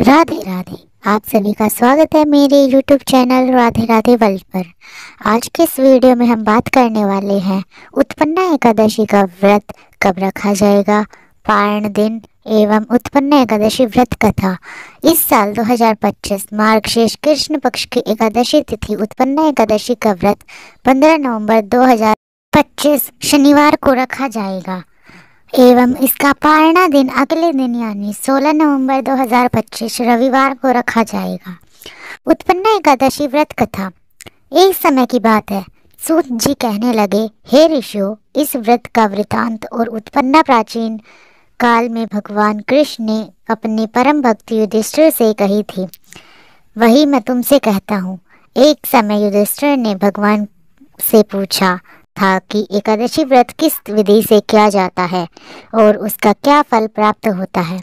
राधे राधे। आप सभी का स्वागत है मेरे YouTube channel Radhe Radhe world पर। आज के इस वीडियो में हम बात करने वाले हैं उत्पन्ना एकादशी का व्रत कब रखा जाएगा, पारण दिन एवं उत्पन्ना एकादशी व्रत कथा। इस साल 2025 मार्गशीर्ष कृष्ण पक्ष की एकादशी तिथि उत्पन्ना एकादशी का व्रत 15 नवंबर 2025 शनिवार को रखा जाएगा एवं इसका पारणा दिन अगले दिन यानी 16 नवंबर 2025 रविवार को रखा जाएगा। उत्पन्ना एकादशी व्रत कथा। एक समय की बात है, सूत जी कहने लगे, हे ऋषियों, इस व्रत का वृतांत और उत्पन्ना प्राचीन काल में भगवान कृष्ण ने अपने परम भक्त युधिष्ठिर से कही थी, वही मैं तुमसे कहता हूँ। एक समय युधिष्ठिर ने भगवान से पूछा था कि एकादशी व्रत किस विधि से किया जाता है और उसका क्या फल प्राप्त होता है।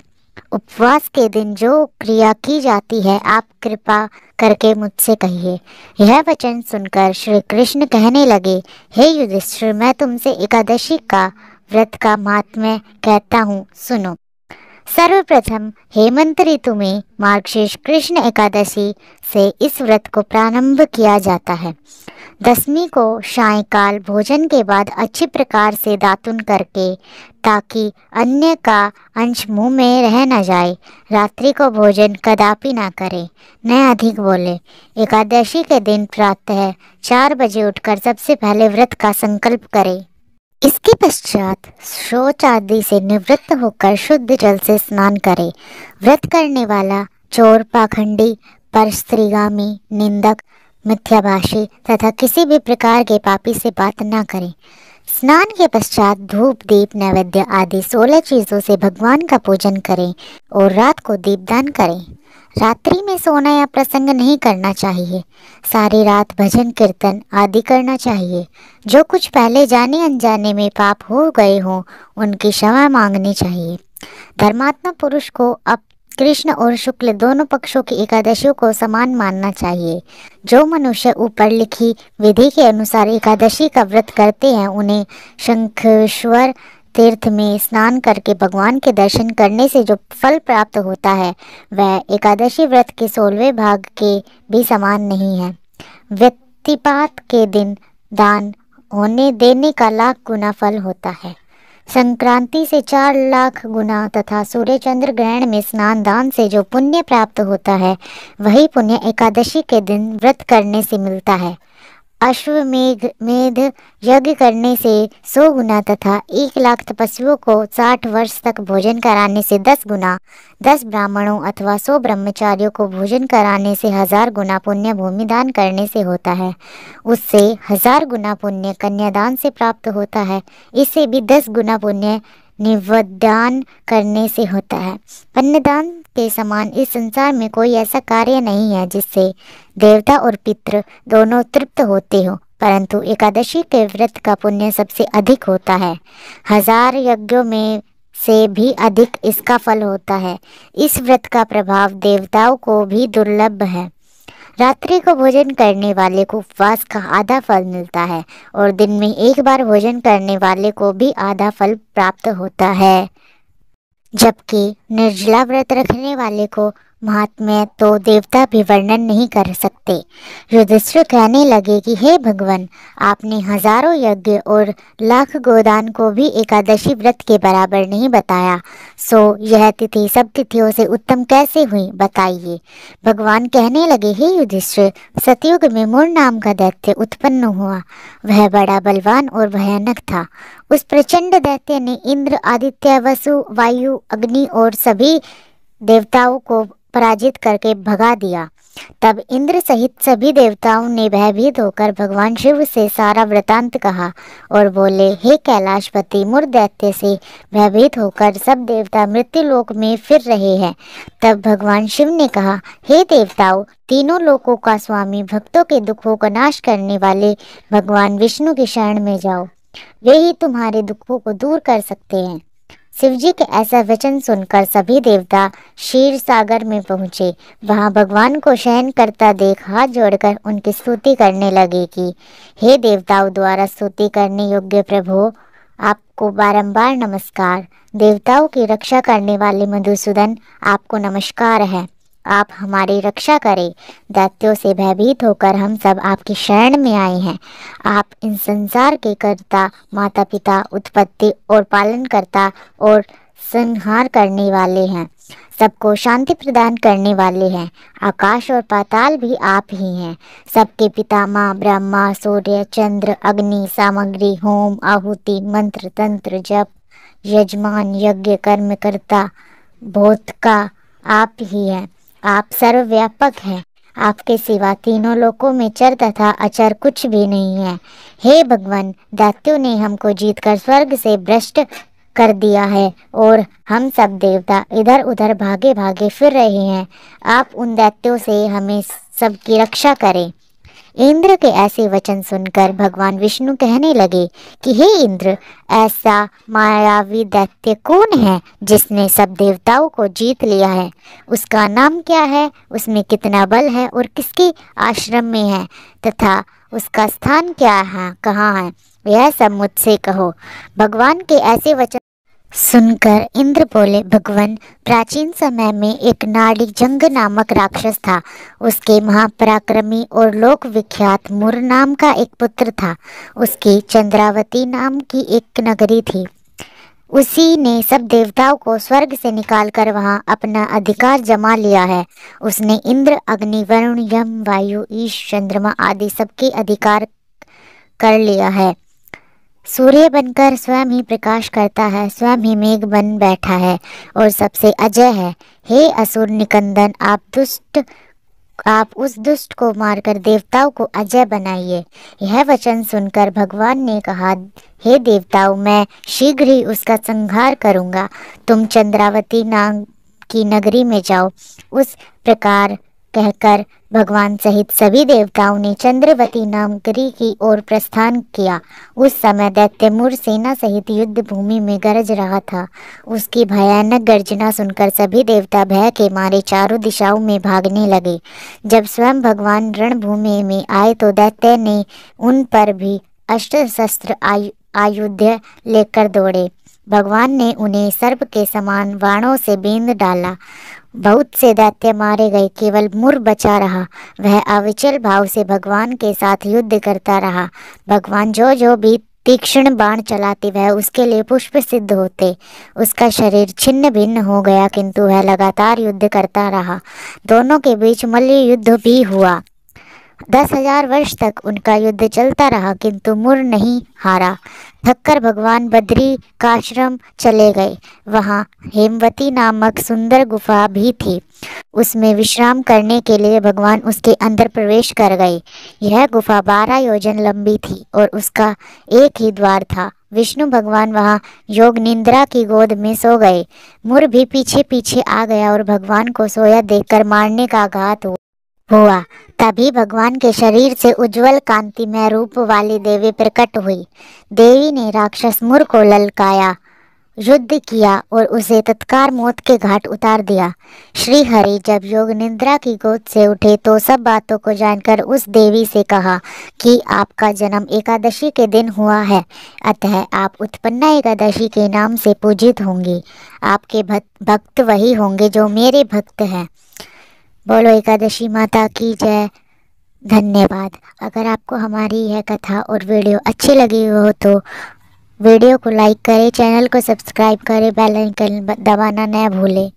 उपवास के दिन जो क्रिया की जाती है आप कृपा करके मुझसे कहिए। यह वचन सुनकर श्री कृष्ण कहने लगे, हे युधिष्ठिर, मैं तुमसे एकादशी का व्रत का महात्म्य कहता हूँ, सुनो। सर्वप्रथम हेमंत ऋतु में मार्गशीर्ष कृष्ण एकादशी से इस व्रत को प्रारंभ किया जाता है। दसवीं को सायंकाल भोजन के बाद अच्छी प्रकार से दातुन करके, ताकि अन्न का अंश मुंह में रह न जाए। रात्रि को भोजन कदापि ना करें, न अधिक बोले। एकादशी के दिन प्रातः 4 बजे उठकर सबसे पहले व्रत का संकल्प करें। इसके पश्चात शौच आदि से निवृत्त होकर शुद्ध जल से स्नान करे। व्रत करने वाला चोर, पाखंडी, परस्त्रीगामी, निंदक, मिथ्याभाषी तथा किसी भी प्रकार के पापी से बात न करे। स्नान के पश्चात धूप, दीप, नैवेद्य आदि 16 चीजों से भगवान का पूजन करें और रात को दीपदान करें। रात्रि में सोना या प्रसंग नहीं करना चाहिए। सारी रात भजन कीर्तन आदि करना चाहिए। जो कुछ पहले जाने अनजाने में पाप हो गए हों उनकी क्षमा मांगनी चाहिए। धर्मात्मा पुरुष को अब कृष्ण और शुक्ल दोनों पक्षों की एकादशियों को समान मानना चाहिए। जो मनुष्य ऊपर लिखी विधि के अनुसार एकादशी का व्रत करते हैं उन्हें शंखेश्वर तीर्थ में स्नान करके भगवान के दर्शन करने से जो फल प्राप्त होता है वह एकादशी व्रत के 16वें भाग के भी समान नहीं है। व्यतिपात के दिन दान होने देने का लाख गुना फल होता है। संक्रांति से 4 लाख गुना तथा सूर्य चंद्र ग्रहण में स्नान दान से जो पुण्य प्राप्त होता है वही पुण्य एकादशी के दिन व्रत करने से मिलता है। अश्वमेध यज्ञ करने से 100 गुना तथा 1 लाख तपस्वियों को 60 वर्ष तक भोजन कराने से 10 गुना, 10 ब्राह्मणों अथवा 100 ब्रह्मचारियों को भोजन कराने से 1000 गुना पुण्य भूमि दान करने से होता है। उससे 1000 गुना पुण्य कन्यादान से प्राप्त होता है। इससे भी 10 गुना पुण्य निवेदन करने से होता है। अन्नदान के समान इस संसार में कोई ऐसा कार्य नहीं है जिससे देवता और पितृ दोनों तृप्त होते हो, परंतु एकादशी के व्रत का पुण्य सबसे अधिक होता है। 1000 यज्ञों में से भी अधिक इसका फल होता है। इस व्रत का प्रभाव देवताओं को भी दुर्लभ है। रात्रि को भोजन करने वाले को उपवास का आधा फल मिलता है और दिन में एक बार भोजन करने वाले को भी आधा फल प्राप्त होता है, जबकि निर्जला व्रत रखने वाले को महात्म्य तो देवता भी वर्णन नहीं कर सकते। युधिष्ठिर कहने लगे कि हे भगवान, आपने हजारों यज्ञ और लाख गोदान को भी एकादशी व्रत के बराबर नहीं बताया, सो यह तिथि सब तिथियों से उत्तम कैसे हुई, बताइए। भगवान कहने लगे, हे युधिष्ठिर, सतयुग में मूर नाम का दैत्य उत्पन्न हुआ। वह बड़ा बलवान और भयानक था। उस प्रचंड दैत्य ने इंद्र, आदित्य, वसु, वायु, अग्नि और सभी देवताओं को पराजित करके भगा दिया। तब इंद्र सहित सभी देवताओं ने भयभीत होकर भगवान शिव से सारा वृतांत कहा और बोले, हे कैलाशपति, मूर दैत्य से भयभीत होकर सब देवता मृत्युलोक में फिर रहे हैं। तब भगवान शिव ने कहा, हे देवताओं, तीनों लोकों का स्वामी, भक्तों के दुखों का नाश करने वाले भगवान विष्णु की शरण में जाओ, वे ही तुम्हारे दुखों को दूर कर सकते हैं। शिवजी के ऐसा वचन सुनकर सभी देवता क्षीर सागर में पहुँचे। वहां भगवान को शयन करता देख हाथ जोड़कर उनकी स्तुति करने लगे कि हे देवताओं द्वारा स्तुति करने योग्य प्रभु, आपको बारंबार नमस्कार। देवताओं की रक्षा करने वाले मधुसूदन, आपको नमस्कार है। आप हमारी रक्षा करें। दैत्यों से भयभीत होकर हम सब आपकी शरण में आए हैं। आप इन संसार के कर्ता, माता पिता, उत्पत्ति और पालन करता और संहार करने वाले हैं, सबको शांति प्रदान करने वाले हैं। आकाश और पाताल भी आप ही हैं। सबके पितामह ब्रह्मा, सूर्य, चंद्र, अग्नि, सामग्री, होम, आहुति, मंत्र, तंत्र, जप, यजमान, यज्ञ, कर्मकर्ता, बोधका आप ही हैं। आप सर्वव्यापक हैं। आपके सिवा तीनों लोकों में चर तथा अचर कुछ भी नहीं है। हे भगवान, दैत्यों ने हमको जीतकर स्वर्ग से भ्रष्ट कर दिया है और हम सब देवता इधर उधर भागे भागे फिर रहे हैं। आप उन दैत्यों से हमें सबकी रक्षा करें। इंद्र के ऐसे वचन सुनकर भगवान विष्णु कहने लगे कि हे इंद्र, ऐसा मायावी दैत्य कौन है जिसने सब देवताओं को जीत लिया है? उसका नाम क्या है? उसमें कितना बल है और किसके आश्रम में है तथा उसका स्थान क्या है, कहाँ है? यह सब मुझसे कहो। भगवान के ऐसे वचन सुनकर इंद्र बोले, भगवान, प्राचीन समय में एक नाड़ी जंग नामक राक्षस था। उसके महापराक्रमी और लोक विख्यात मुर नाम का एक पुत्र था। उसकी चंद्रावती नाम की एक नगरी थी। उसी ने सब देवताओं को स्वर्ग से निकालकर वहां अपना अधिकार जमा लिया है। उसने इंद्र, अग्नि, वरुण, यम, वायु, ईश, चंद्रमा आदि सबके अधिकार कर लिया है। सूर्य बनकर स्वयं ही प्रकाश करता है, स्वयं ही मेघ बन बैठा है और सबसे अजय है। हे असुर निकंदन, आप उस दुष्ट को मारकर देवताओं को अजय बनाइए। यह वचन सुनकर भगवान ने कहा, हे देवताओं, मैं शीघ्र ही उसका संहार करूंगा। तुम चंद्रावती नाम की नगरी में जाओ। उस प्रकार कहकर भगवान सहित सभी देवताओं ने चंद्रवती नगरी की ओर प्रस्थान किया। उस समय दैत्य मुर सेना सहित युद्ध भूमि में गरज रहा था। उसकी भयानक गर्जना सुनकर सभी देवता भय के मारे चारों दिशाओं में भागने लगे। जब स्वयं भगवान रणभूमि में आए तो दैत्य ने उन पर भी अस्त्र शस्त्र आयुध लेकर दौड़े। भगवान ने उन्हें सर्प के समान बाणों से बींध डाला। बहुत से दैत्य मारे गए, केवल मुर बचा रहा। वह अविचल भाव से भगवान के साथ युद्ध करता रहा। भगवान जो जो भी तीक्ष्ण बाण चलाते वह उसके लिए पुष्प सिद्ध होते। उसका शरीर छिन्न भिन्न हो गया, किंतु वह लगातार युद्ध करता रहा। दोनों के बीच मल्ल युद्ध भी हुआ। 10,000 वर्ष तक उनका युद्ध चलता रहा, किंतु मुर नहीं हारा। थककर भगवान बद्री का आश्रम चले गए। वहां हेमवती नामक सुंदर गुफा भी थी। उसमें विश्राम करने के लिए भगवान उसके अंदर प्रवेश कर गए। यह गुफा 12 योजन लंबी थी और उसका एक ही द्वार था। विष्णु भगवान वहां योग निद्रा की गोद में सो गए। मुर भी पीछे पीछे आ गया और भगवान को सोया देखकर मारने का घात हुआ। तभी भगवान के शरीर से उज्जवल कांतिमय रूप वाली देवी प्रकट हुई। देवी ने राक्षस मुर को ललकाया, युद्ध किया और उसे तत्काल मौत के घाट उतार दिया। श्री हरि जब योग निद्रा की गोद से उठे तो सब बातों को जानकर उस देवी से कहा कि आपका जन्म एकादशी के दिन हुआ है, अतः आप उत्पन्ना एकादशी के नाम से पूजित होंगे। आपके भक्त वही होंगे जो मेरे भक्त हैं। बोलो एकादशी माता की जय। धन्यवाद। अगर आपको हमारी यह कथा और वीडियो अच्छी लगी हो तो वीडियो को लाइक करें, चैनल को सब्सक्राइब करें, बेल आइकन दबाना न भूलें।